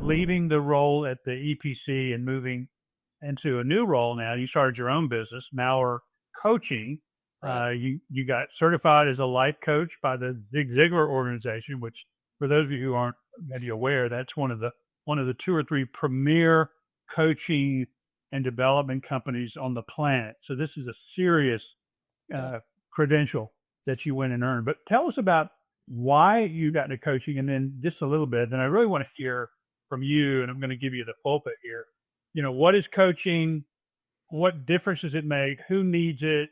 leaving the role at the EPC and moving into a new role now. You started your own business, Maurer Coaching. Right. You got certified as a life coach by the Zig Ziglar organization, which for those of you who aren't maybe aware, that's one of the two or three premier coaching and development companies on the planet. So this is a serious credential that you went and earned. But tell us about why you got into coaching, and then just a little bit. And I really want to hear from you, and I'm going to give you the pulpit here. What is coaching? What difference does it make? Who needs it?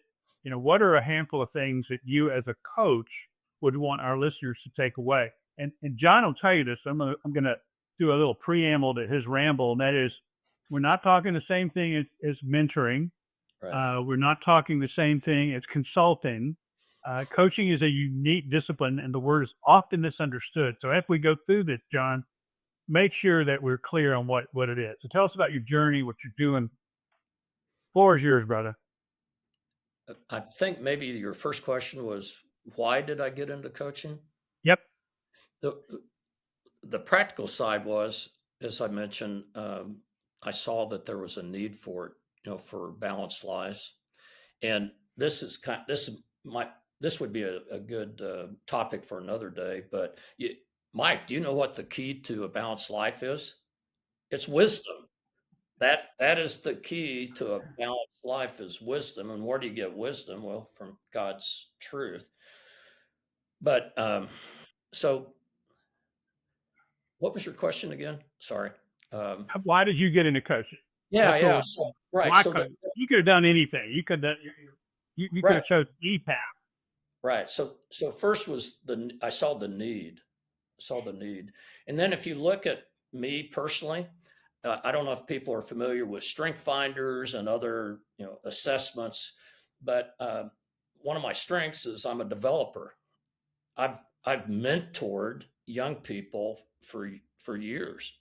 What are a handful of things that you as a coach would want our listeners to take away? And John will tell you this. I'm gonna do a little preamble to his ramble, and that is, we're not talking the same thing as mentoring. Right. We're not talking the same thing as consulting. Coaching is a unique discipline, and the word is often misunderstood. So after we go through this, John, make sure that we're clear on what it is. So tell us about your journey, what you're doing. Floor is yours, brother. I think maybe your first question was, why did I get into coaching? Yep. The practical side was, as I mentioned, I saw that there was a need for it, for balanced lives. And this would be a good topic for another day. But Mike, do you know what the key to a balanced life is? It's wisdom. That is the key to a balanced life, is wisdom. And where do you get wisdom? Well, from God's truth. But so what was your question again? Sorry. Why did you get into coaching? Yeah. So, right. So you could have done anything. You could have chosen EPAP. Right. So first was I saw the need, and then if you look at me personally, I don't know if people are familiar with strength finders and other assessments, but one of my strengths is I'm a developer. I've mentored young people for years.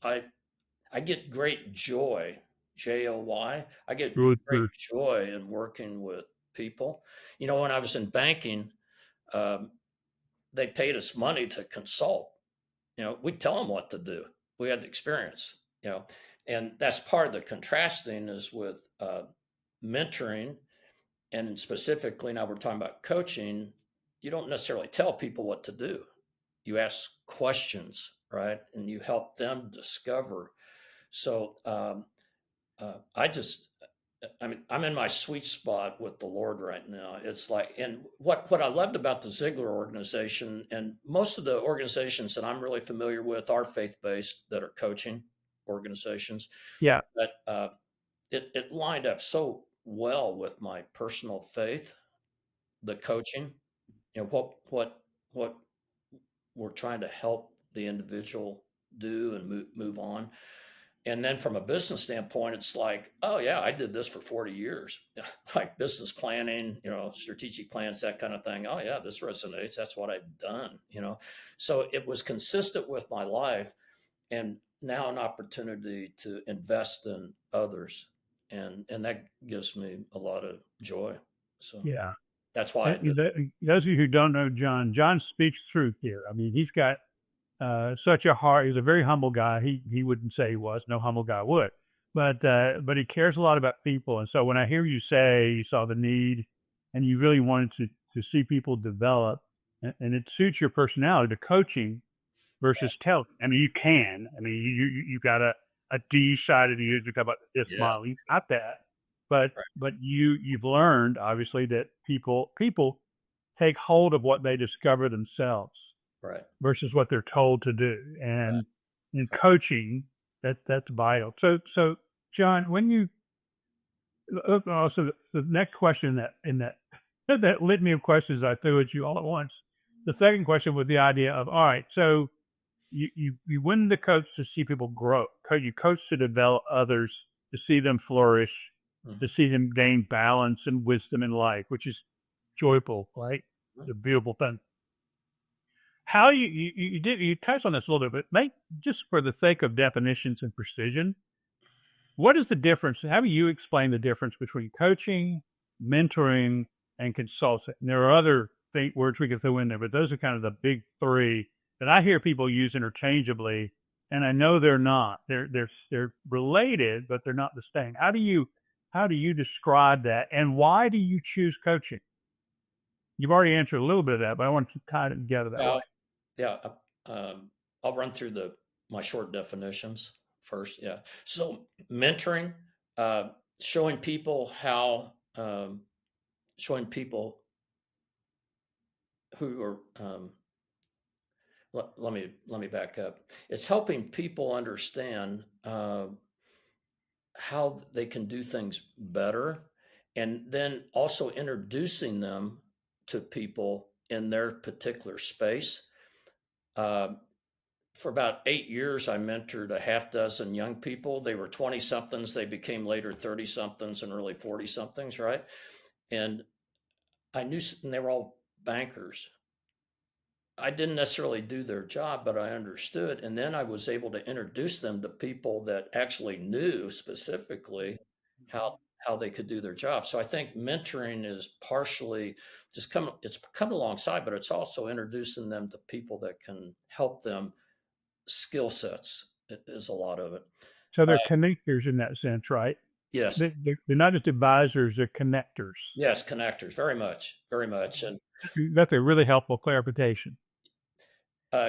I get great joy, JOY. I get great joy in working with people. When I was in banking, they paid us money to consult. We tell them what to do. We had the experience, and that's part of the contrasting is with mentoring, and specifically now we're talking about coaching. You don't necessarily tell people what to do. You ask questions, right? And you help them discover. So I'm in my sweet spot with the Lord right now. It's like, and what I loved about the Ziglar organization, and most of the organizations that I'm really familiar with are faith-based that are coaching organizations. Yeah. But it lined up so well with my personal faith, the coaching, what we're trying to help the individual do and move on. And then from a business standpoint, it's like, oh yeah, I did this for 40 years, like business planning, strategic plans, that kind of thing. Oh yeah, this resonates. That's what I've done, So it was consistent with my life, and now an opportunity to invest in others. And that gives me a lot of joy. So yeah, that's why I did it. Those of you who don't know John speaks truth here. I mean, he's got such a heart. He's a very humble guy. He wouldn't say he was. No humble guy would. But he cares a lot about people. And so when I hear you say you saw the need and you really wanted to see people develop, and it suits your personality, the coaching versus telling. I mean, you can. I mean, you got a D side of you to talk about this model. You got that. But you've learned obviously that people take hold of what they discover themselves. Right. Versus what they're told to do. And in coaching, that's vital. So John, when you also the next question in that litany of questions I threw at you all at once, the second question was the idea of, all right, so you win the coach to see people grow. You coach to develop others, to see them flourish, to see them gain balance and wisdom in life, which is joyful, right? It's a beautiful thing. How you touched on this a little bit, but just for the sake of definitions and precision, what is the difference? How do you explain the difference between coaching, mentoring, and consulting? And there are other words we can throw in there, but those are kind of the big three that I hear people use interchangeably. and I know they're not. They're related, but they're not the same. How do you describe that, and why do you choose coaching? You've already answered a little bit of that, but I want to tie it together that way. Yeah, yeah. I'll run through my short definitions first. Yeah. So mentoring, uh, showing people how, showing people who are. Let me back up. It's helping people understand how they can do things better, and then also introducing them to people in their particular space. Uh, for about 8 years, I mentored a half dozen young people. They were 20 somethings. They became later 30 somethings and early 40 somethings, right? And and they were all bankers. I didn't necessarily do their job, but I understood. And then I was able to introduce them to people that actually knew specifically how they could do their job. So I think mentoring is partially it's come alongside, but it's also introducing them to people that can help them. Skill sets is a lot of it. So Uh, they're connectors in that sense, right? yes, They're not just advisors; they're connectors. yes, connectors, very much, very much. And That's a really helpful clarification.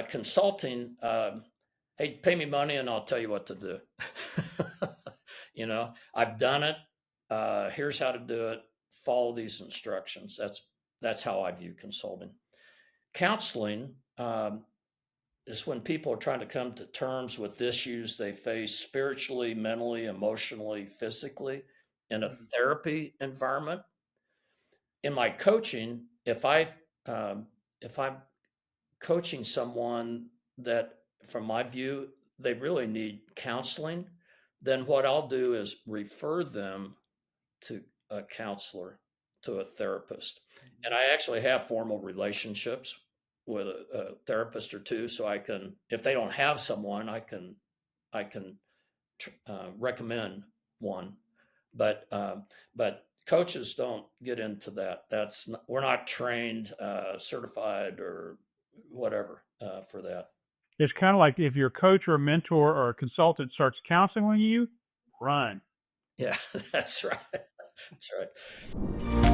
consulting, hey, pay me money and I'll tell you what to do. I've done it. Here's how to do it. Follow these instructions. That's how I view consulting. Counseling is when people are trying to come to terms with issues they face spiritually, mentally, emotionally, physically in a therapy environment. In my coaching, if I'm coaching someone that, from my view, they really need counseling, then what I'll do is refer them to a counselor, to a therapist. And I actually have formal relationships with a therapist or two, so I can, if they don't have someone, I can recommend one. But coaches don't get into that. We're not trained, certified, or whatever for that. It's kind of like if your coach or a mentor or a consultant starts counseling you, run. Yeah, that's right. That's right.